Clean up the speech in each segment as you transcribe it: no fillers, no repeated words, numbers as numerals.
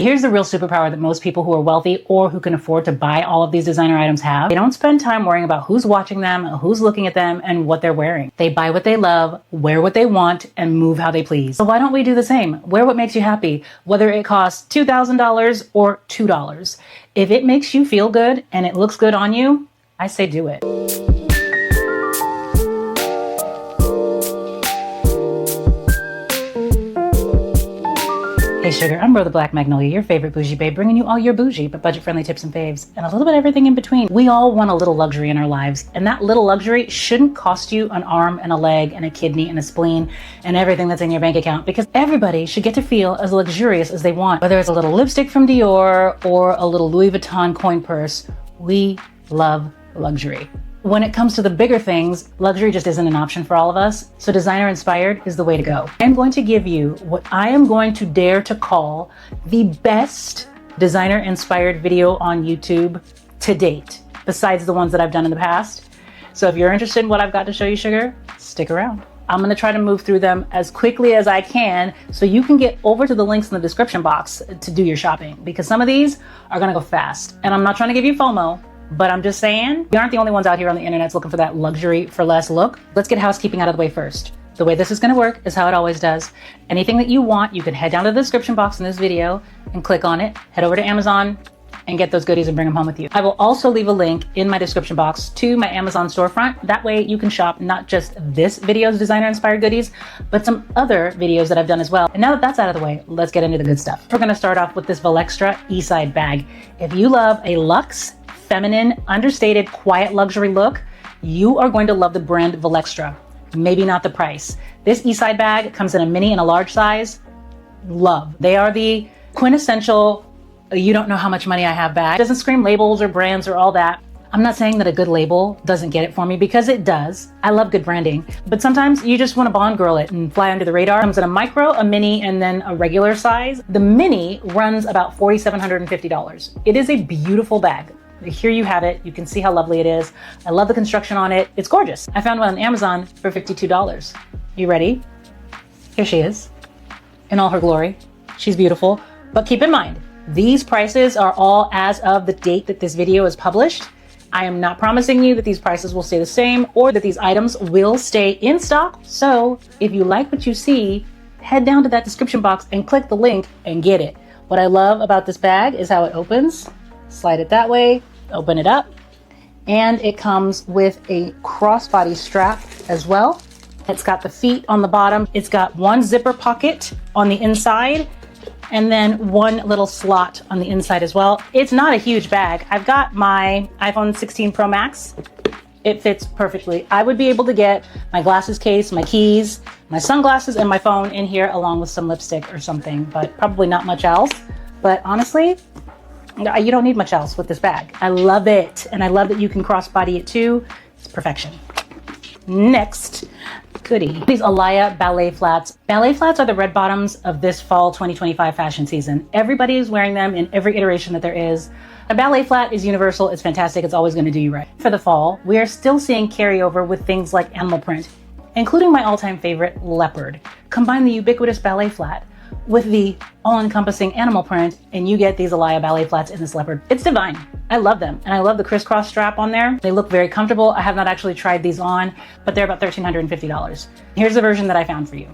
Here's the real superpower that most people who are wealthy or who can afford to buy all of these designer items have. They don't spend time worrying about who's watching them, who's looking at them, and what they're wearing. They buy what they love, wear what they want, and move how they please. So why don't we do the same? Wear what makes you happy, whether it costs $2,000 or $2. If it makes you feel good and it looks good on you, I say do it. Hey sugar, I'm Bro the Black Magnolia, your favorite bougie babe, bringing you all your bougie but budget-friendly tips and faves, and a little bit of everything in between. We all want a little luxury in our lives, and that little luxury shouldn't cost you an arm and a leg and a kidney and a spleen and everything that's in your bank account, because everybody should get to feel as luxurious as they want. Whether it's a little lipstick from Dior or a little Louis Vuitton coin purse, we love luxury. When it comes to the bigger things, luxury just isn't an option for all of us, so designer inspired is the way to go. I'm going to give you what I am going to dare to call the best designer inspired video on YouTube to date, besides the ones that I've done in the past. So if you're interested in what I've got to show you, sugar, stick around. I'm gonna try to move through them as quickly as I can so you can get over to the links in the description box to do your shopping, because some of these are gonna go fast. And I'm not trying to give you FOMO, but I'm just saying, you aren't the only ones out here on the internet looking for that luxury for less look. Let's get housekeeping out of the way first. The way this is gonna work is how it always does. Anything that you want, you can head down to the description box in this video and click on it, head over to Amazon and get those goodies and bring them home with you. I will also leave a link in my description box to my Amazon storefront. That way you can shop not just this video's designer inspired goodies, but some other videos that I've done as well. And now that that's out of the way, let's get into the good stuff. We're gonna start off with this Valextra Eastside bag. If you love a luxe, feminine, understated, quiet luxury look, you are going to love the brand Valextra. Maybe not the price. This Eastside bag comes in a mini and a large size. Love. They are the quintessential, you don't know how much money I have bag. It doesn't scream labels or brands or all that. I'm not saying that a good label doesn't get it for me, because it does. I love good branding, but sometimes you just want to Bond girl it and fly under the radar. It comes in a micro, a mini, and then a regular size. The mini runs about $4,750. It is a beautiful bag. Here you have it. You can see how lovely it is. I love the construction on it. It's gorgeous. I found one on Amazon for $52. You ready? Here she is in all her glory. She's beautiful. But keep in mind, these prices are all as of the date that this video is published. I am not promising you that these prices will stay the same or that these items will stay in stock. So if you like what you see, head down to that description box and click the link and get it. What I love about this bag is how it opens. Slide it that way, open it up, and it comes with a crossbody strap as well. It's got the feet on the bottom. It's got one zipper pocket on the inside, and then one little slot on the inside as well. It's not a huge bag. I've got my iPhone 16 Pro Max. It fits perfectly. I would be able to get my glasses case, my keys, my sunglasses, and my phone in here along with some lipstick or something, but probably not much else. But honestly, you don't need much else with this bag. I love it. And I love that you can crossbody it too. It's perfection. Next goodie, these Alaya ballet flats. Ballet flats are the red bottoms of this fall 2025 fashion season. Everybody is wearing them in every iteration that there is. A ballet flat is universal. It's fantastic. It's always going to do you right. For the fall, we are still seeing carryover with things like animal print, including my all-time favorite, leopard. Combine the ubiquitous ballet flat with the all-encompassing animal print, and you get these Alaya ballet flats in this leopard. It's divine. I love them, and I love the crisscross strap on there. They look very comfortable. I have not actually tried these on, but they're about $1,350. Here's the version that I found for you.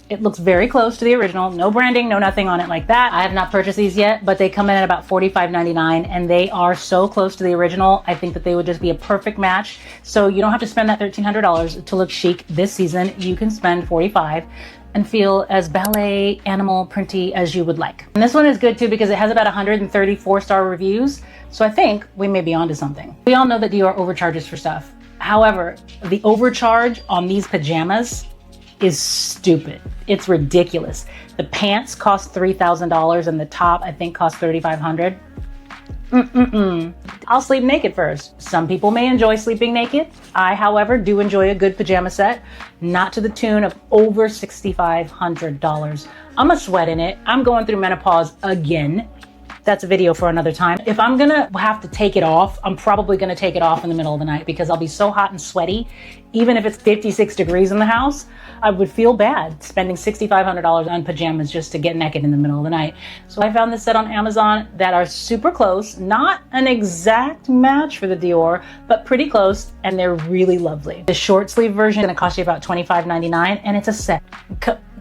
It looks very close to the original. No branding, no nothing on it like that. I have not purchased these yet, but they come in at about $45.99, and they are so close to the original. I think that they would just be a perfect match. So you don't have to spend that $1,300 to look chic this season. You can spend $45 and feel as ballet animal printy as you would like. And this one is good too because it has about 134 star reviews. So I think we may be onto something. We all know that Dior overcharges for stuff. However, the overcharge on these pajamas is stupid. It's ridiculous. The pants cost $3,000 and the top I think cost $3,500. I'll sleep naked first. Some people may enjoy sleeping naked. I, however, do enjoy a good pajama set, not to the tune of over $6,500. I'm a sweat in it. I'm going through menopause again. That's a video for another time. If I'm gonna have to take it off, I'm probably gonna take it off in the middle of the night because I'll be so hot and sweaty. Even if it's 56 degrees in the house, I would feel bad spending $6,500 on pajamas just to get naked in the middle of the night. So I found this set on Amazon that are super close, not an exact match for the Dior, but pretty close, and they're really lovely. The short sleeve version is gonna cost you about $25.99, and it's a set.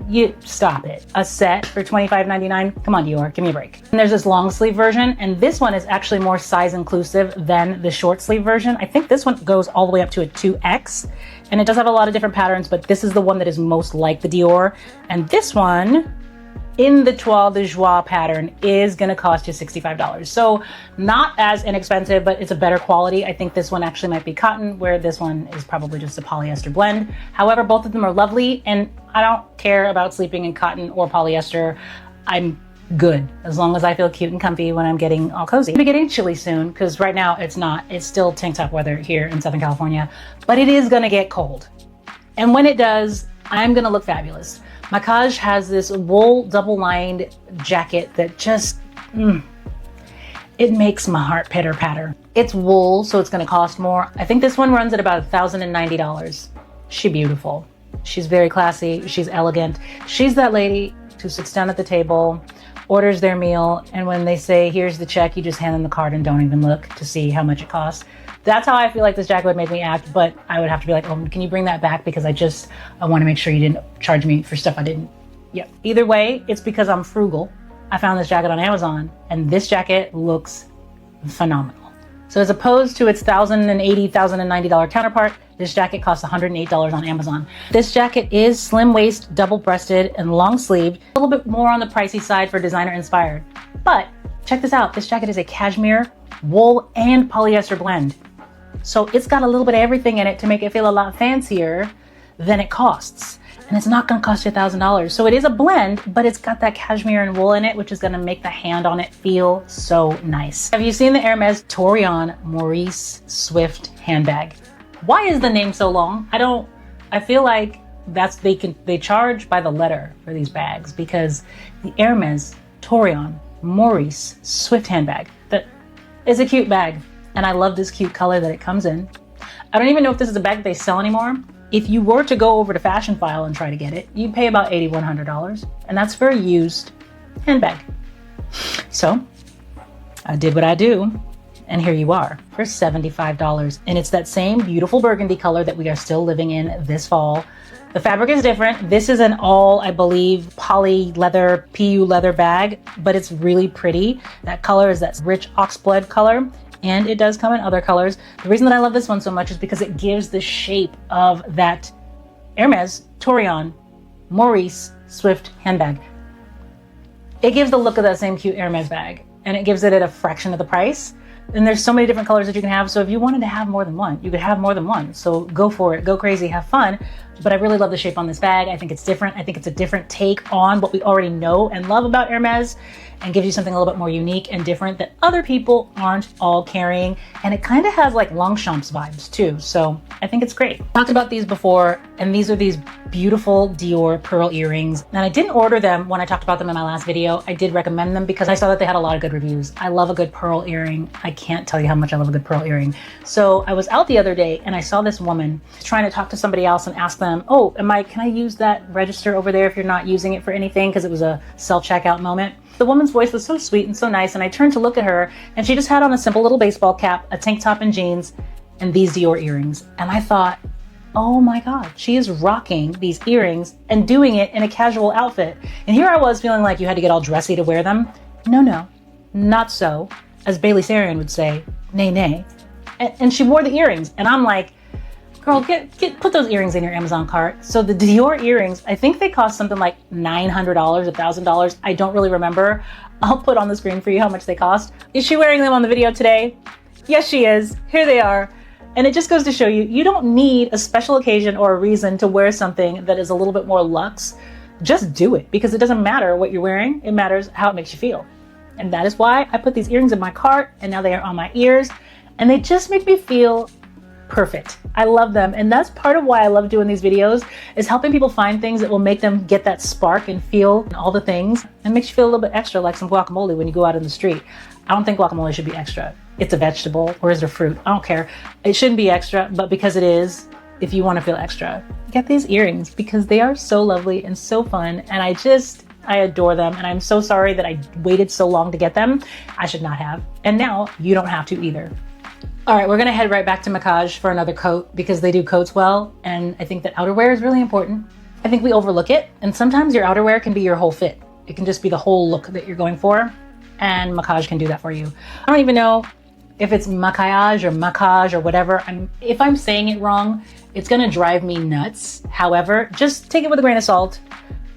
You stop it. A set for $25.99? Come on, Dior, give me a break. And there's this long sleeve version, and this one is actually more size inclusive than the short sleeve version. I think this one goes all the way up to a 2X, and it does have a lot of different patterns, but this is the one that is most like the Dior. And this one, in the Toile de Joie pattern, is gonna cost you $65. So not as inexpensive, but it's a better quality. I think this one actually might be cotton, where this one is probably just a polyester blend. However, both of them are lovely, and I don't care about sleeping in cotton or polyester. I'm good as long as I feel cute and comfy when I'm getting all cozy. I'll be getting chilly soon, because right now it's not. It's still tank top weather here in Southern California, but it is gonna get cold. And when it does, I'm gonna look fabulous. Margaux has this wool double-lined jacket that just, it makes my heart pitter patter. It's wool, so it's gonna cost more. I think this one runs at about $1,090. She's beautiful. She's very classy, she's elegant. She's that lady who sits down at the table, orders their meal, and when they say, here's the check, you just hand them the card and don't even look to see how much it costs. That's how I feel like this jacket would make me act, but I would have to be like, oh, can you bring that back? Because I want to make sure you didn't charge me for stuff I didn't. Yeah. Either way, it's because I'm frugal. I found this jacket on Amazon, and this jacket looks phenomenal. So as opposed to its $1,080, $1,090 counterpart, this jacket costs $108 on Amazon. This jacket is slim waist, double breasted, and long sleeved. A little bit more on the pricey side for designer inspired. But check this out. This jacket is a cashmere, wool, and polyester blend. So it's got a little bit of everything in it to make it feel a lot fancier than it costs. And it's not gonna cost you $1,000. So it is a blend, but it's got that cashmere and wool in it, which is gonna make the hand on it feel so nice. Have you seen the Hermes Torion Maurice Swift handbag? Why is the name so long? I feel like they charge by the letter for these bags, because the Hermes Torion Maurice Swift handbag, that is a cute bag. And I love this cute color that it comes in. I don't even know if this is a bag that they sell anymore. If you were to go over to Fashion File and try to get it, you'd pay about $8,100, and that's for a used handbag. So I did what I do, and here you are for $75. And it's that same beautiful burgundy color that we are still living in this fall. The fabric is different. This is an all, I believe, poly leather, PU leather bag, but it's really pretty. That color is that rich oxblood color. And it does come in other colors. The reason that I love this one so much is because it gives the shape of that Hermes Torion Maurice Swift handbag. It gives the look of that same cute Hermes bag, and it gives it at a fraction of the price. And there's so many different colors that you can have. So if you wanted to have more than one, you could have more than one. So go for it, go crazy, have fun. But I really love the shape on this bag. I think it's different. I think it's a different take on what we already know and love about Hermes, and gives you something a little bit more unique and different that other people aren't all carrying. And it kind of has like Longchamps vibes too. So I think it's great. Talked about these before, and these are these beautiful Dior pearl earrings. And I didn't order them when I talked about them in my last video. I did recommend them because I saw that they had a lot of good reviews. I love a good pearl earring. I can't tell you how much I love a good pearl earring. So I was out the other day and I saw this woman trying to talk to somebody else and ask them, oh, can I use that register over there if you're not using it for anything? Because it was a self-checkout moment. The woman's voice was so sweet and so nice, and I turned to look at her, and she just had on a simple little baseball cap, a tank top and jeans, and these Dior earrings. And I thought, oh my God, she is rocking these earrings and doing it in a casual outfit. And here I was feeling like you had to get all dressy to wear them. No, not so. As Bailey Sarian would say, nay, nay. And she wore the earrings, and I'm like, girl, put those earrings in your Amazon cart. So the Dior earrings, I think they cost something like $900, $1,000. I don't really remember. I'll put on the screen for you how much they cost. Is she wearing them on the video today? Yes, she is. Here they are. And it just goes to show you, you don't need a special occasion or a reason to wear something that is a little bit more luxe. Just do it, because it doesn't matter what you're wearing. It matters how it makes you feel. And that is why I put these earrings in my cart, and now they are on my ears, and they just make me feel perfect. I love them. And that's part of why I love doing these videos, is helping people find things that will make them get that spark and feel all the things, and makes you feel a little bit extra, like some guacamole when you go out in the street. I don't think guacamole should be extra. It's a vegetable, or is it a fruit? I don't care. It shouldn't be extra, but because it is, if you want to feel extra, get these earrings because they are so lovely and so fun. And I adore them. And I'm so sorry that I waited so long to get them. I should not have. And now you don't have to either. All right, we're gonna head right back to Margaux for another coat because they do coats well. And I think that outerwear is really important. I think we overlook it. And sometimes your outerwear can be your whole fit. It can just be the whole look that you're going for. And Margaux can do that for you. I don't even know if it's maquillage or macage or whatever. If I'm saying it wrong, it's gonna drive me nuts. However, just take it with a grain of salt.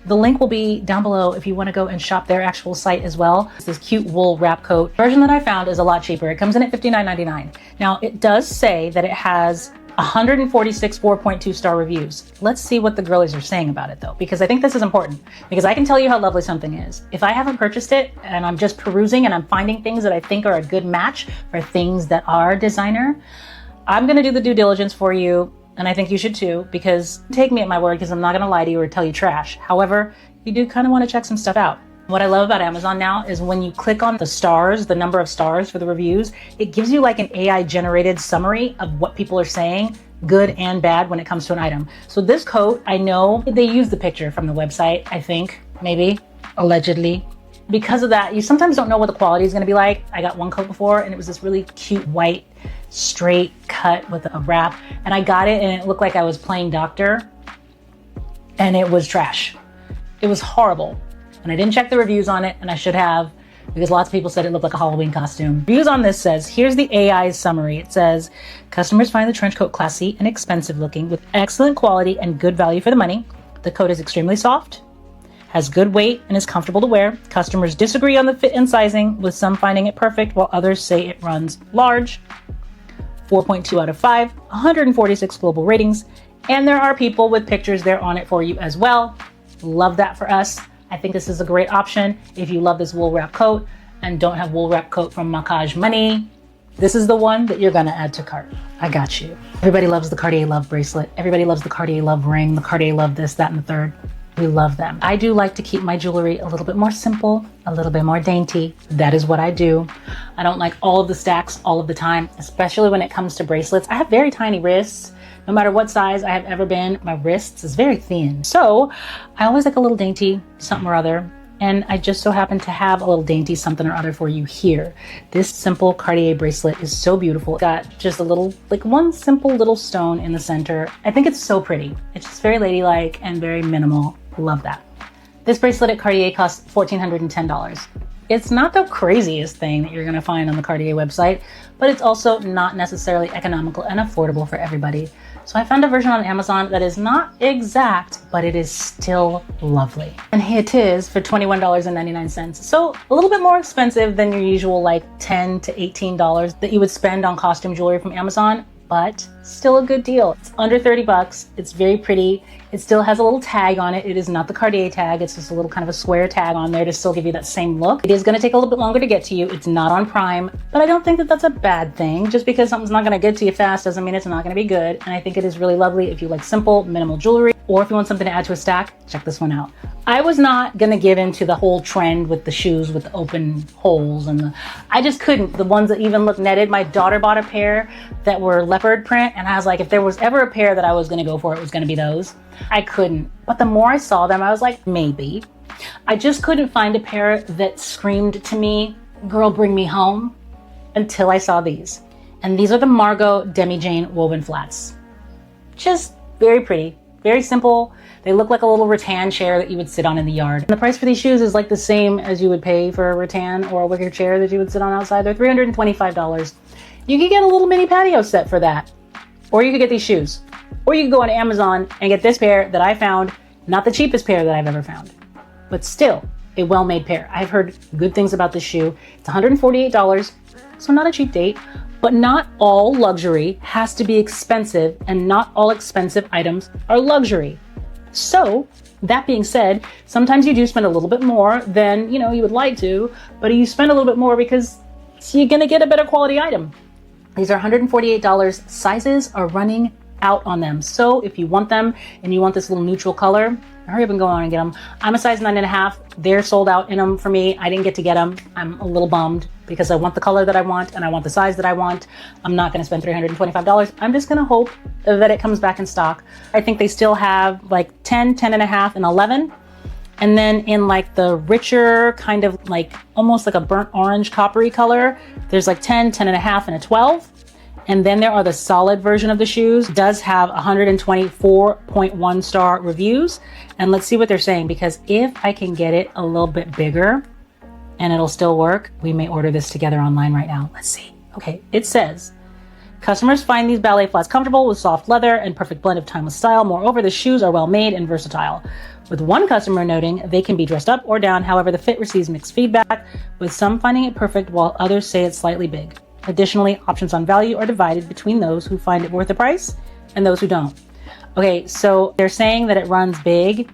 The link will be down below if you want to go and shop their actual site as well. It's this cute wool wrap coat. The version that I found is a lot cheaper. It comes in at $59.99. Now, it does say that it has 146 4.2 star reviews. Let's see what the girlies are saying about it though, because I think this is important, because I can tell you how lovely something is. If I haven't purchased it and I'm just perusing and I'm finding things that I think are a good match for things that are designer, I'm going to do the due diligence for you. And I think you should too, because take me at my word, because I'm not going to lie to you or tell you trash. However, you do kind of want to check some stuff out. What I love about Amazon now is when you click on the stars, the number of stars for the reviews, it gives you like an AI generated summary of what people are saying, good and bad, when it comes to an item. So this coat, I know they use the picture from the website, I think, maybe, allegedly. Because of that, you sometimes don't know what the quality is going to be like. I got one coat before and it was this really cute white straight cut with a wrap, and I got it and it looked like I was playing doctor, and it was trash. It was horrible. And I didn't check the reviews on it, and I should have, because lots of people said it looked like a Halloween costume. Reviews on this says, here's the AI's summary. It says, customers find the trench coat classy and expensive looking with excellent quality and good value for the money. The coat is extremely soft, has good weight, and is comfortable to wear. Customers disagree on the fit and sizing, with some finding it perfect while others say it runs large. 4.2 out of 5, 146 global ratings, and there are people with pictures there on it for you as well. Love that for us. I think this is a great option if you love this wool wrap coat and don't have wool wrap coat from Margaux money. This is the one that you're gonna add to cart. I got you. Everybody loves the Cartier Love bracelet. Everybody loves the Cartier Love ring, the Cartier Love this, that, and the third. We love them. I do like to keep my jewelry a little bit more simple, a little bit more dainty. That is what I do. I don't like all of the stacks all of the time, especially when it comes to bracelets. I have very tiny wrists. No matter what size I have ever been, my wrists is very thin. So I always like a little dainty something or other. And I just so happen to have a little dainty something or other for you here. This simple Cartier bracelet is so beautiful. It's got just a little, like one simple little stone in the center. I think it's so pretty. It's just very ladylike and very minimal. Love that. This bracelet at Cartier costs $1,410. It's not the craziest thing that you're going to find on the Cartier website, but it's also not necessarily economical and affordable for everybody. So I found a version on Amazon that is not exact, but it is still lovely. And here it is for $21.99. So a little bit more expensive than your usual like $10 to $18 that you would spend on costume jewelry from Amazon, but still a good deal. It's under 30 bucks. It's very pretty. It still has a little tag on it. It is not the Cartier tag. It's just a little kind of a square tag on there to still give you that same look. It is going to take a little bit longer to get to you. It's not on Prime, but I don't think that that's a bad thing. Just because something's not going to get to you fast doesn't mean it's not going to be good. And I think it is really lovely if you like simple, minimal jewelry, or if you want something to add to a stack, check this one out. I was not going to give into the whole trend with the shoes with the open holes and I just couldn't. The ones that even look netted. My daughter bought a pair that were leopard print, and I was like, if there was ever a pair that I was going to go for, it was going to be those. I couldn't. But the more I saw them, I was like, maybe. I just couldn't find a pair that screamed to me, girl, bring me home, until I saw these. And these are the Margaux Demi Jane woven flats. Just very pretty, very simple. They look like a little rattan chair that you would sit on in the yard. And the price for these shoes is like the same as you would pay for a rattan or a wicker chair that you would sit on outside. They're $325. You could get a little mini patio set for that. Or you could get these shoes. Or you could go on Amazon and get this pair that I found, not the cheapest pair that I've ever found, but still a well-made pair. I've heard good things about this shoe. It's $148, so not a cheap date, but not all luxury has to be expensive, and not all expensive items are luxury. So that being said, sometimes you do spend a little bit more than you would like to, but you spend a little bit more because you're gonna get a better quality item. These are $148. Sizes are running out on them. So if you want them and you want this little neutral color, Hurry up and go on and get them. I'm a size 9.5. They're sold out in them for me. I didn't get to get them. I'm a little bummed because I want the color that I want and I want the size that I want. I'm not going to spend $325. I'm just going to hope that it comes back in stock. I think they still have like 10, 10.5, and 11. And then in like the richer kind of like almost like a burnt orange coppery color, there's like 10, 10.5, and a 12. And then there are the solid version of the shoes. It does have 124.1 star reviews. And let's see what they're saying, because if I can get it a little bit bigger and it'll still work, we may order this together online right now. Let's see. Okay, it says, customers find these ballet flats comfortable with soft leather and perfect blend of timeless style. Moreover, the shoes are well made and versatile. With one customer noting they can be dressed up or down. However, the fit receives mixed feedback, with some finding it perfect while others say it's slightly big. Additionally, options on value are divided between those who find it worth the price and those who don't. Okay, so they're saying that it runs big.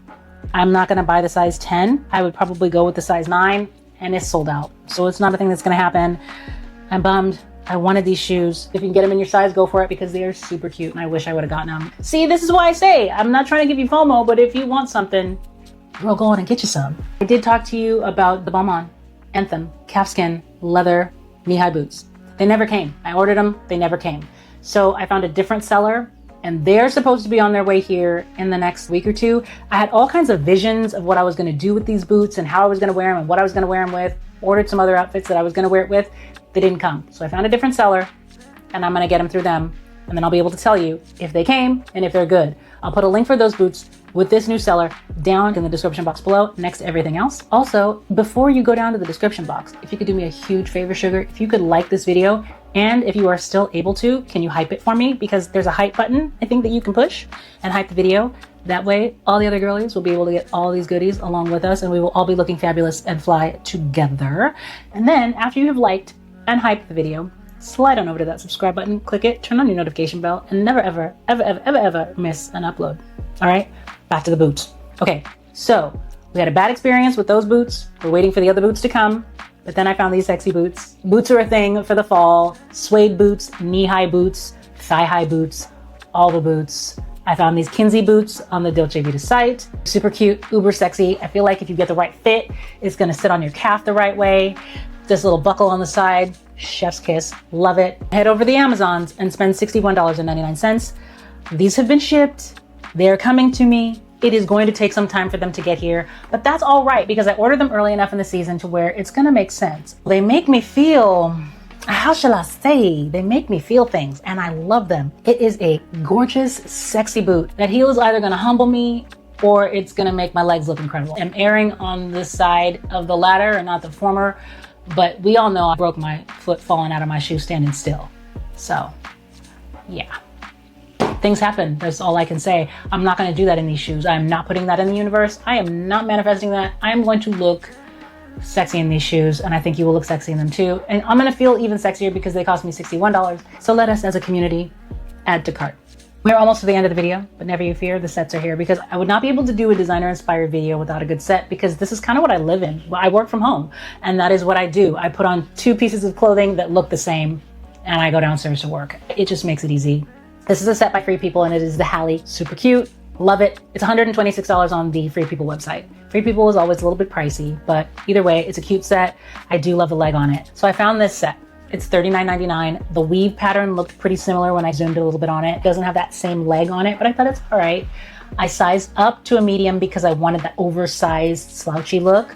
I'm not going to buy the size 10. I would probably go with the size 9, and it's sold out. So it's not a thing that's going to happen. I'm bummed. I wanted these shoes. If you can get them in your size, go for it, because they are super cute, and I wish I would have gotten them. See, this is why I say I'm not trying to give you FOMO, but if you want something, girl, go on and get you some. I did talk to you about the Balmain Anthem calfskin leather knee-high boots. They never came. I ordered them. They never came. So I found a different seller, and they're supposed to be on their way here in the next week or two. I had all kinds of visions of what I was going to do with these boots and how I was going to wear them and what I was going to wear them with. Ordered some other outfits that I was going to wear it with. They didn't come. So I found a different seller, and I'm going to get them through them. And then I'll be able to tell you if they came and if they're good. I'll put a link for those boots with this new seller down in the description box below next to everything else. Also, before you go down to the description box, if you could do me a huge favor, sugar, if you could like this video, and if you are still able to, can you hype it for me? Because there's a hype button, I think, that you can push and hype the video. That way, all the other girlies will be able to get all these goodies along with us, and we will all be looking fabulous and fly together. And then after you have liked and hyped the video, slide on over to that subscribe button, click it, turn on your notification bell, and never, ever, ever, ever, ever, ever miss an upload. All right, back to the boots. Okay, so we had a bad experience with those boots. We're waiting for the other boots to come, but then I found these sexy boots. Boots are a thing for the fall. Suede boots, knee-high boots, thigh-high boots, all the boots. I found these Kinsey boots on the Dolce Vita site. Super cute, uber sexy. I feel like if you get the right fit, it's gonna sit on your calf the right way. This little buckle on the side, chef's kiss, love it. Head over to the Amazons and spend $61.99. These have been shipped. They're coming to me. It is going to take some time for them to get here, but that's all right because I ordered them early enough in the season to where it's gonna make sense. They make me feel, how shall I say? They make me feel things, and I love them. It is a gorgeous, sexy boot. That heel is either gonna humble me or it's gonna make my legs look incredible. I'm erring on this side of the latter and not the former, but we all know I broke my foot falling out of my shoe standing still. So, yeah. Things happen. That's all I can say. I'm not going to do that in these shoes. I'm not putting that in the universe. I am not manifesting that. I am going to look sexy in these shoes, and I think you will look sexy in them too. And I'm going to feel even sexier because they cost me $61. So let us, as a community, add to cart. We're almost to the end of the video, but never you fear, the sets are here, because I would not be able to do a designer-inspired video without a good set, because this is kind of what I live in. I work from home, and that is what I do. I put on 2 pieces of clothing that look the same, and I go downstairs to work. It just makes it easy. This is a set by Free People, and it is the Halle. Super cute. Love it. It's $126 on the Free People website. Free People is always a little bit pricey, but either way, it's a cute set. I do love the leg on it. So I found this set. It's $39.99. The weave pattern looked pretty similar when I zoomed a little bit on it. It doesn't have that same leg on it, but I thought it's all right. I sized up to a medium because I wanted that oversized slouchy look.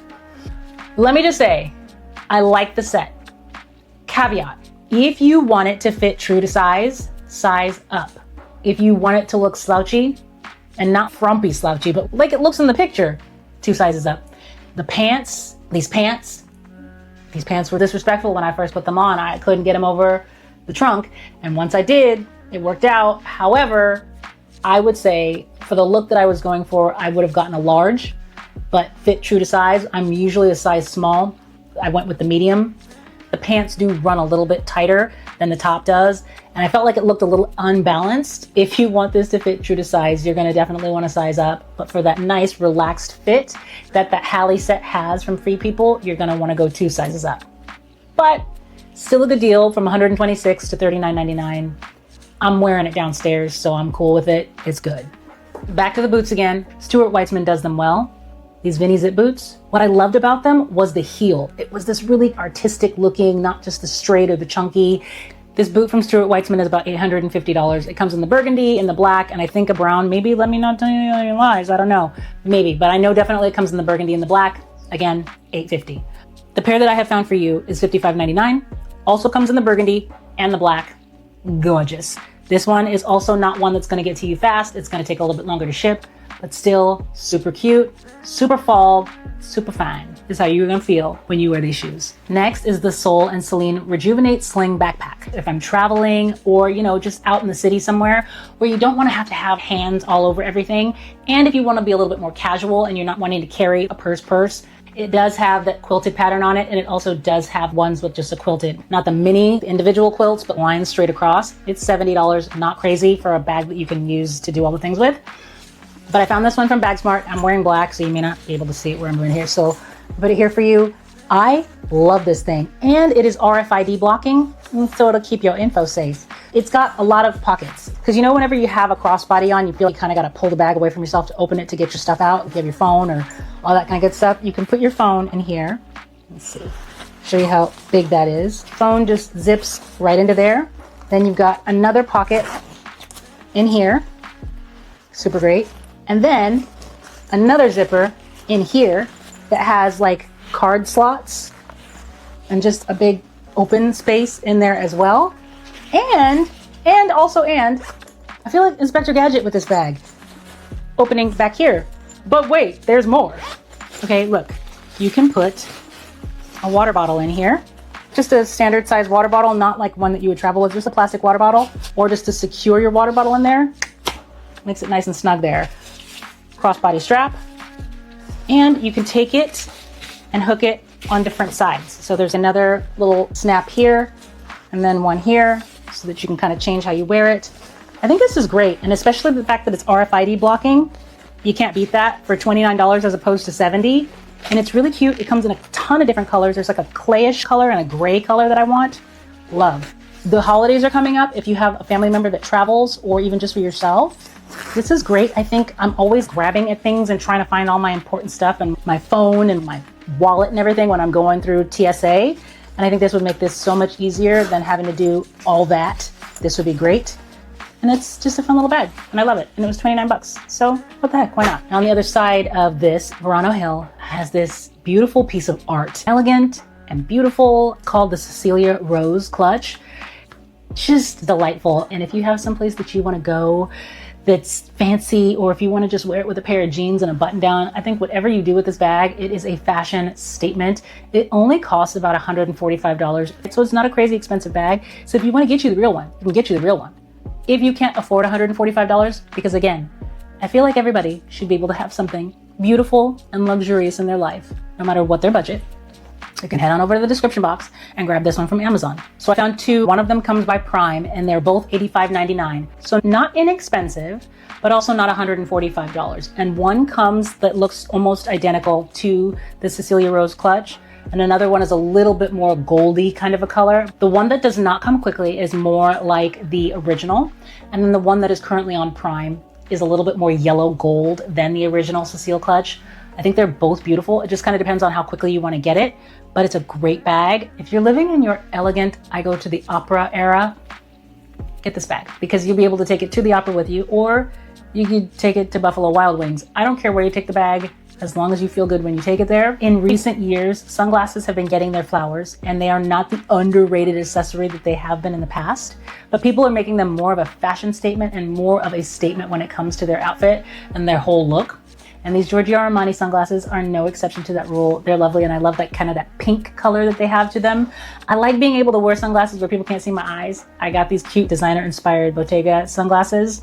Let me just say, I like the set. Caveat, if you want it to fit true to size, size up. If you want it to look slouchy, and not frumpy slouchy, but like it looks in the picture, 2 sizes up. The pants, these pants were disrespectful when I first put them on. I couldn't get them over the trunk, and once I did, it worked out. However, I would say for the look that I was going for, I would have gotten a large, but fit true to size. I'm usually a size small. I went with the medium. The pants do run a little bit tighter than the top does, and I felt like it looked a little unbalanced. If you want this to fit true to size, you're gonna definitely wanna size up, but for that nice relaxed fit that Halle set has from Free People, you're gonna wanna go 2 sizes up. But still a good deal, from $126 to $39.99. I'm wearing it downstairs, so I'm cool with it. It's good. Back to the boots again. Stuart Weitzman does them well. These Vinny Zip boots. What I loved about them was the heel. It was this really artistic looking, not just the straight or the chunky. This boot from Stuart Weitzman is about $850. It comes in the burgundy, in the black, and I think a brown. Maybe, let me not tell you any lies, I don't know. Maybe, but I know definitely it comes in the burgundy and the black. Again, $850. The pair that I have found for you is $55.99. Also comes in the burgundy and the black. Gorgeous. This one is also not one that's gonna get to you fast. It's gonna take a little bit longer to ship, but still super cute, super fall, super fine is how you're gonna feel when you wear these shoes. Next is the Sol and Celine Rejuvenate Sling Backpack. If I'm traveling or, just out in the city somewhere where you don't wanna have to have hands all over everything, and if you wanna be a little bit more casual and you're not wanting to carry a purse, it does have that quilted pattern on it, and it also does have ones with just a quilted, not the mini individual quilts, but lines straight across. It's $70, not crazy for a bag that you can use to do all the things with. But I found this one from Bagsmart. I'm wearing black, so you may not be able to see it where I'm doing here. So I'll put it here for you. I love this thing, and it is RFID blocking, so it'll keep your info safe. It's got a lot of pockets, because whenever you have a crossbody on, you feel like you kind of got to pull the bag away from yourself to open it to get your stuff out. If you have your phone or all that kind of good stuff, you can put your phone in here. Let's see, show you how big that is. Phone just zips right into there. Then you've got another pocket in here, super great. And then another zipper in here that has like card slots and just a big open space in there as well. And I feel like Inspector Gadget with this bag. Opening back here. But wait, there's more. Okay, look, you can put a water bottle in here. Just a standard size water bottle, not like one that you would travel with, just a plastic water bottle, or just to secure your water bottle in there. Makes it nice and snug there. Crossbody strap. And you can take it and hook it on different sides. So there's another little snap here and then one here so that you can kind of change how you wear it. I think this is great, and especially the fact that it's RFID blocking. You can't beat that for $29 as opposed to $70. And it's really cute. It comes in a ton of different colors. There's like a clayish color and a gray color that I want. Love. The holidays are coming up. If you have a family member that travels, or even just for yourself, this is great. I think I'm always grabbing at things and trying to find all my important stuff and my phone and my wallet and everything when I'm going through TSA. And I think this would make this so much easier than having to do all that. This would be great. And it's just a fun little bag, and I love it. And it was 29 bucks. So what the heck, why not? And on the other side of this, Verano Hill has this beautiful piece of art. Elegant and beautiful, called the Cecile Rose Clutch. Just delightful. And if you have someplace that you want to go that's fancy, or if you want to just wear it with a pair of jeans and a button down, I think whatever you do with this bag, it is a fashion statement. It only costs about $145. So it's not a crazy expensive bag. So if you want to get you the real one, you can get you the real one. If you can't afford $145, because again, I feel like everybody should be able to have something beautiful and luxurious in their life, no matter what their budget. You can head on over to the description box and grab this one from Amazon. So I found two. One of them comes by Prime, and they're both $85.99. So not inexpensive, but also not $145. And one comes that looks almost identical to the Cecile Rose Clutch, and another one is a little bit more goldy kind of a color. The one that does not come quickly is more like the original, and then the one that is currently on Prime is a little bit more yellow gold than the original Cecile Clutch. I think they're both beautiful. It just kind of depends on how quickly you want to get it, but it's a great bag. If you're living in your elegant, I go to the opera era, get this bag, because you'll be able to take it to the opera with you, or you could take it to Buffalo Wild Wings. I don't care where you take the bag, as long as you feel good when you take it there. In recent years, sunglasses have been getting their flowers, and they are not the underrated accessory that they have been in the past, but people are making them more of a fashion statement and more of a statement when it comes to their outfit and their whole look. And these Gorgio Armani sunglasses are no exception to that rule. They're lovely, and I love that kind of that pink color that they have to them. I like being able to wear sunglasses where people can't see my eyes. I got these cute designer-inspired Bottega sunglasses,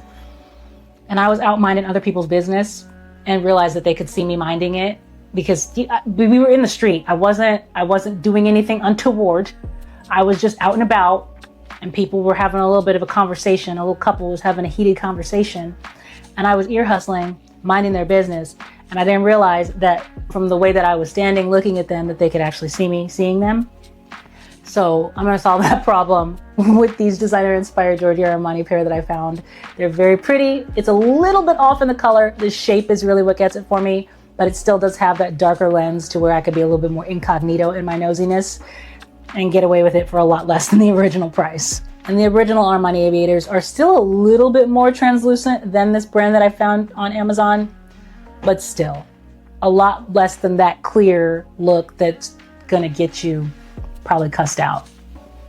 and I was out minding other people's business and realized that they could see me minding it, because we were in the street. I wasn't doing anything untoward. I was just out and about, and people were having a little bit of a conversation. A little couple was having a heated conversation, and I was ear hustling, minding their business. And I didn't realize that from the way that I was standing looking at them, that they could actually see me seeing them. So I'm gonna solve that problem with these designer-inspired Giorgio Armani pair that I found. They're very pretty. It's a little bit off in the color. The shape is really what gets it for me, but it still does have that darker lens to where I could be a little bit more incognito in my nosiness and get away with it for a lot less than the original price. And the original Armani aviators are still a little bit more translucent than this brand that I found on Amazon, but still a lot less than that clear look that's gonna get you probably cussed out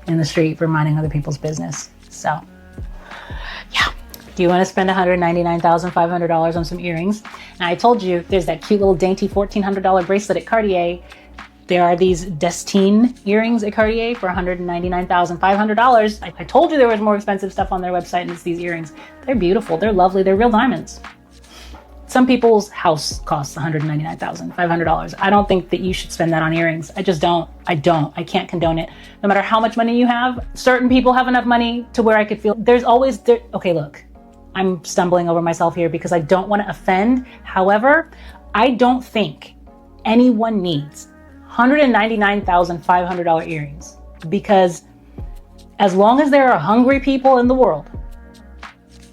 in the street for minding other people's business. So yeah, do you want to spend $199,500 on some earrings? And I told you there's that cute little dainty $1,400 bracelet at Cartier. There are these Destine earrings at Cartier for $199,500. I told you there was more expensive stuff on their website, and it's these earrings. They're beautiful, they're lovely, they're real diamonds. Some people's house costs $199,500. I don't think that you should spend that on earrings. I just don't. I can't condone it. No matter how much money you have, certain people have enough money to where I could feel okay, look, I'm stumbling over myself here because I don't want to offend. However, I don't think anyone needs $199,500 earrings, because as long as there are hungry people in the world,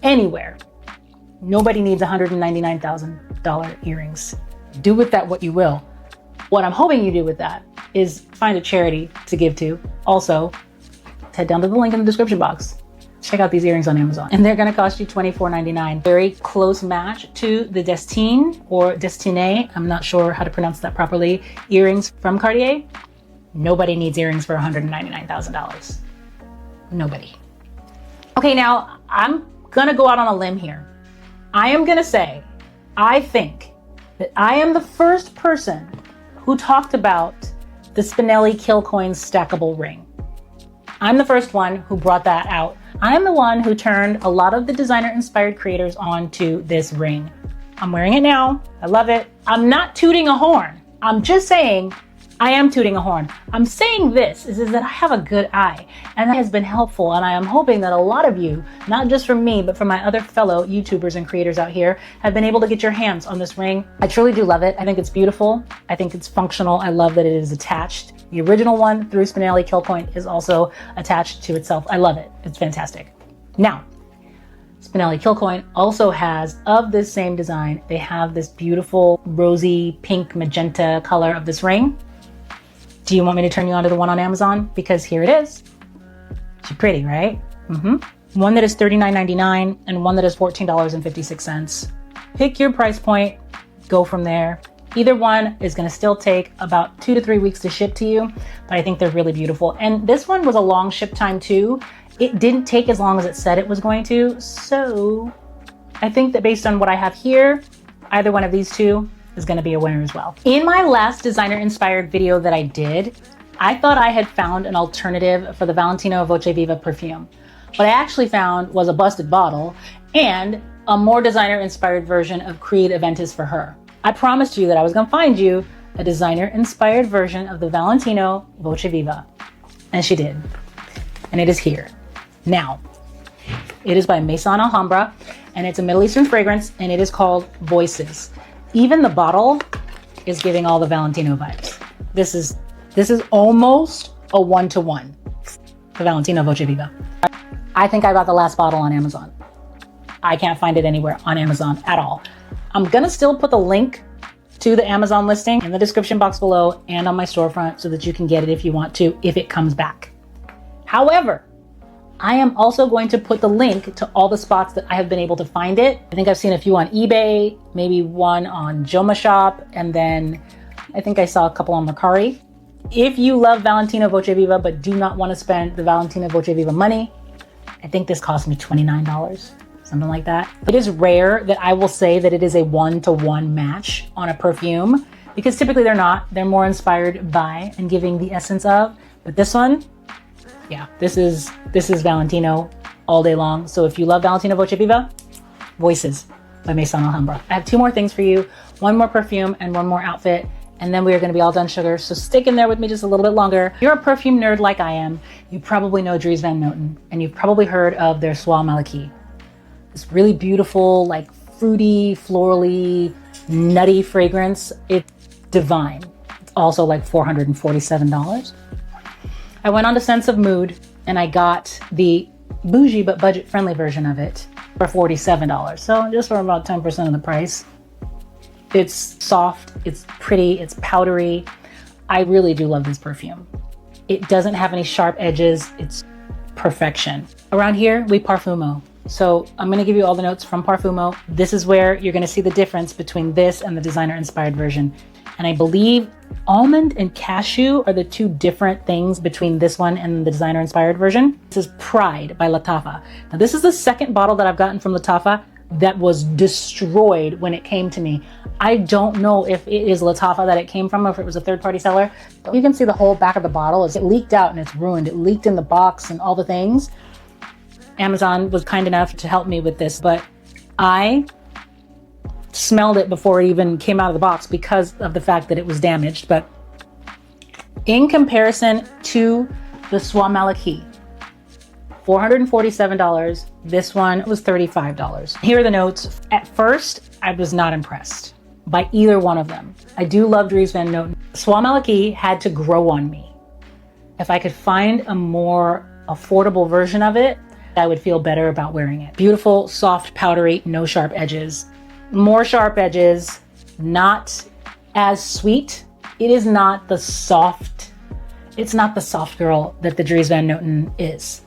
anywhere, nobody needs $199,000 earrings. Do with that what you will. What I'm hoping you do with that is find a charity to give to. Also, head down to the link in the description box. Check out these earrings on Amazon. And they're gonna cost you $24.99. Very close match to the Destine or Destine, I'm not sure how to pronounce that properly, earrings from Cartier. Nobody needs earrings for $199,000. Nobody. Okay, now I'm gonna go out on a limb here. I am gonna say, I think that I am the first person who talked about the Spinelli Kilcollin stackable ring. I'm the first one who brought that out. I am the one who turned a lot of the designer-inspired creators onto this ring. I'm wearing it now. I love it. I'm not tooting a horn. I'm just saying I am tooting a horn. I'm saying this is that I have a good eye, and that has been helpful, and I am hoping that a lot of you, not just from me, but from my other fellow YouTubers and creators out here, have been able to get your hands on this ring. I truly do love it. I think it's beautiful. I think it's functional. I love that it is attached. The original one through Spinelli Kilcollin is also attached to itself. I love it. It's fantastic. Now, Spinelli Kilcollin also has, of this same design, they have this beautiful rosy pink magenta color of this ring. Do you want me to turn you on to the one on Amazon? Because here it is. She's pretty, right? One that is $39.99 and one that is $14.56. Pick your price point, go from there. Either one is gonna still take about 2 to 3 weeks to ship to you, but I think they're really beautiful. And this one was a long ship time too. It didn't take as long as it said it was going to. So I think that based on what I have here, either one of these two is gonna be a winner as well. In my last designer-inspired video that I did, I thought I had found an alternative for the Valentino Voce Viva perfume. What I actually found was a busted bottle and a more designer-inspired version of Creed Aventus for her. I promised you that I was gonna find you a designer-inspired version of the Valentino Voce Viva. And she did. And it is here. Now, it is by Maison Alhambra, and it's a Middle Eastern fragrance, and it is called Voices. Even the bottle is giving all the Valentino vibes. This is almost a one-to-one, the Valentino Voce Viva. I think I got the last bottle on Amazon. I can't find it anywhere on Amazon at all. I'm gonna still put the link to the Amazon listing in the description box below and on my storefront so that you can get it if you want to, if it comes back. However, I am also going to put the link to all the spots that I have been able to find it. I think I've seen a few on eBay, maybe one on Joma Shop, and then I think I saw a couple on Mercari. If you love Valentino Voce Viva but do not want to spend the Valentino Voce Viva money, I think this cost me $29, something like that. It is rare that I will say that it is a one-to-one match on a perfume, because typically they're not. They're more inspired by and giving the essence of, but this one, yeah, this is Valentino all day long. So if you love Valentino Voce Viva, Voices by Maison Alhambra. I have 2 more things for you, one more perfume and one more outfit, and then we are gonna be all done, sugar. So stick in there with me just a little bit longer. If you're a perfume nerd like I am, you probably know Dries Van Noten, and you've probably heard of their Soie Maliki. This really beautiful, like fruity, florally, nutty fragrance. It's divine. It's also like $447. I went on to Sense of Mood and I got the bougie but budget friendly version of it for $47. So just for about 10% of the price. It's soft, it's pretty, it's powdery. I really do love this perfume. It doesn't have any sharp edges. It's perfection. Around here, we Parfumo. So I'm gonna give you all the notes from Parfumo. This is where you're gonna see the difference between this and the designer inspired version. And I believe almond and cashew are the two different things between this one and the designer inspired version. This is Pride by Lattafa. Now this is the second bottle that I've gotten from Lattafa that was destroyed when it came to me. I don't know if it is Lattafa that it came from or if it was a third-party seller. But you can see the whole back of the bottle. It leaked out and it's ruined. It leaked in the box and all the things. Amazon was kind enough to help me with this, but I smelled it before it even came out of the box because of the fact that it was damaged. But in comparison to the Soie Malaki, $447, this one was $35. Here are the notes. At first, I was not impressed by either one of them. I do love Dries Van Noten. Soie Malaki had to grow on me. If I could find a more affordable version of it, I would feel better about wearing it. Beautiful, soft, powdery, no sharp edges. More sharp edges, not as sweet. It is not the soft, it's not the soft girl that the Dries Van Noten is.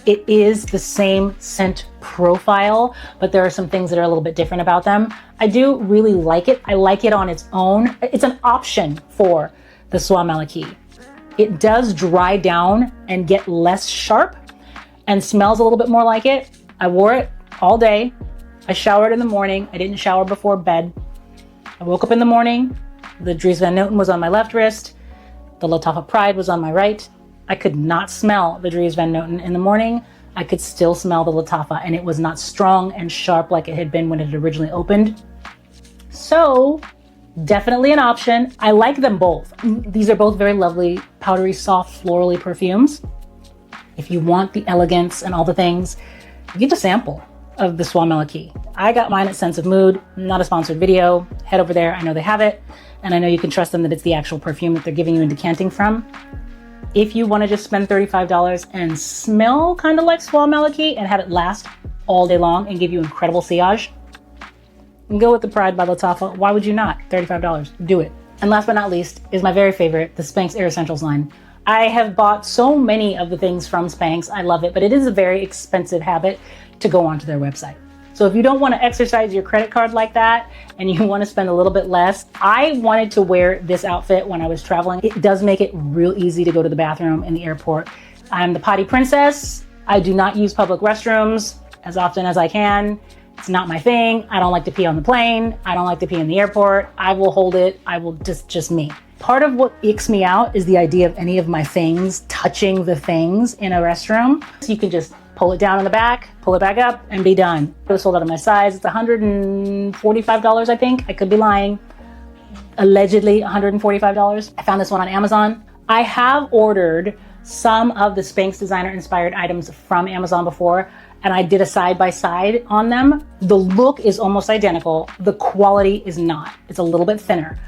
It is the same scent profile, but there are some things that are a little bit different about them. I do really like it. I like it on its own. It's an option for the Soie Malaki. It does dry down and get less sharp and smells a little bit more like it. I wore it all day. I showered in the morning. I didn't shower before bed. I woke up in the morning. The Dries Van Noten was on my left wrist. The Lattafa Pride was on my right. I could not smell the Dries Van Noten in the morning. I could still smell the Lattafa, and it was not strong and sharp like it had been when it had originally opened. So definitely an option. I like them both. These are both very lovely, powdery, soft, florally perfumes. If you want the elegance and all the things, get a sample of the Soie Malaki. I got mine at Sense of Mood, not a sponsored video. Head over there, I know they have it, and I know you can trust them that it's the actual perfume that they're giving you in decanting from. If you want to just spend $35 and smell kind of like Soie Malaki and have it last all day long and give you incredible sillage, go with the Pride by Lattafa. Why would you not? $35, do it. And last but not least is my very favorite, the Spanx Air Essentials line. I have bought so many of the things from Spanx. I love it, but it is a very expensive habit to go onto their website. So if you don't want to exercise your credit card like that and you want to spend a little bit less, I wanted to wear this outfit when I was traveling. It does make it real easy to go to the bathroom in the airport. I'm the potty princess. I do not use public restrooms as often as I can. It's not my thing. I don't like to pee on the plane. I don't like to pee in the airport. I will hold it. I will just me. Part of what icks me out is the idea of any of my things touching the things in a restroom. So you can just pull it down in the back, pull it back up, and be done. It was sold out of my size. It's $145, I think. I could be lying. Allegedly $145. I found this one on Amazon. I have ordered some of the Spanx designer inspired items from Amazon before, and I did a side-by-side on them. The look is almost identical. The quality is not. It's a little bit thinner.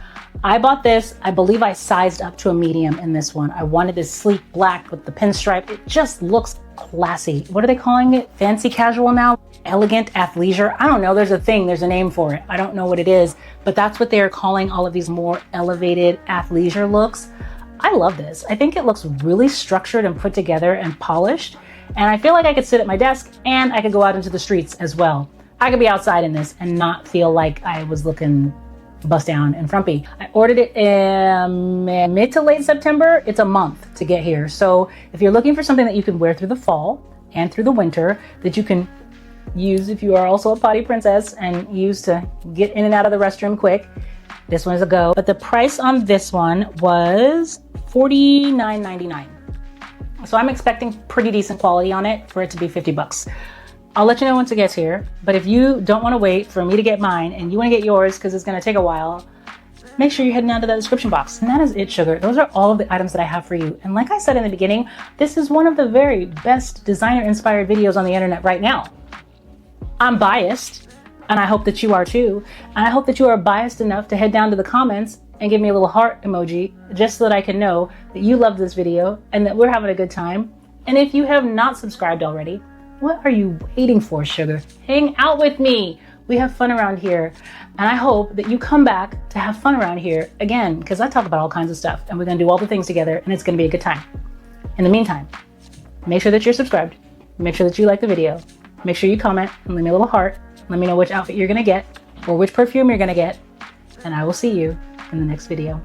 I bought this. I believe I sized up to a medium in this one. I wanted this sleek black with the pinstripe. It just looks classy. What are they calling it? Fancy casual now? Elegant athleisure? I don't know. There's a name for it. I don't know what it is, but that's what they're calling all of these more elevated athleisure looks. I love this. I think it looks really structured and put together and polished. And I feel like I could sit at my desk and I could go out into the streets as well. I could be outside in this and not feel like I was looking bust down and frumpy. I ordered it in mid to late September. It's a month to get here. So if you're looking for something that you can wear through the fall and through the winter, that you can use if you are also a potty princess and use to get in and out of the restroom quick, this one is a go. But the price on this one was $49.99. So I'm expecting pretty decent quality on it for it to be 50 bucks. I'll let you know once it gets here, but if you don't want to wait for me to get mine and you want to get yours because it's going to take a while, make sure you're heading down to that description box. And that is it, sugar. Those are all of the items that I have for you. And like I said in the beginning, this is one of the very best designer-inspired videos on the internet right now. I'm biased, and I hope that you are too. And I hope that you are biased enough to head down to the comments and give me a little heart emoji just so that I can know that you love this video and that we're having a good time. And if you have not subscribed already, what are you waiting for, sugar? Hang out with me. We have fun around here. And I hope that you come back to have fun around here again, because I talk about all kinds of stuff and we're going to do all the things together and it's going to be a good time. In the meantime, make sure that you're subscribed. Make sure that you like the video. Make sure you comment and leave me a little heart. Let me know which outfit you're going to get or which perfume you're going to get. And I will see you in the next video.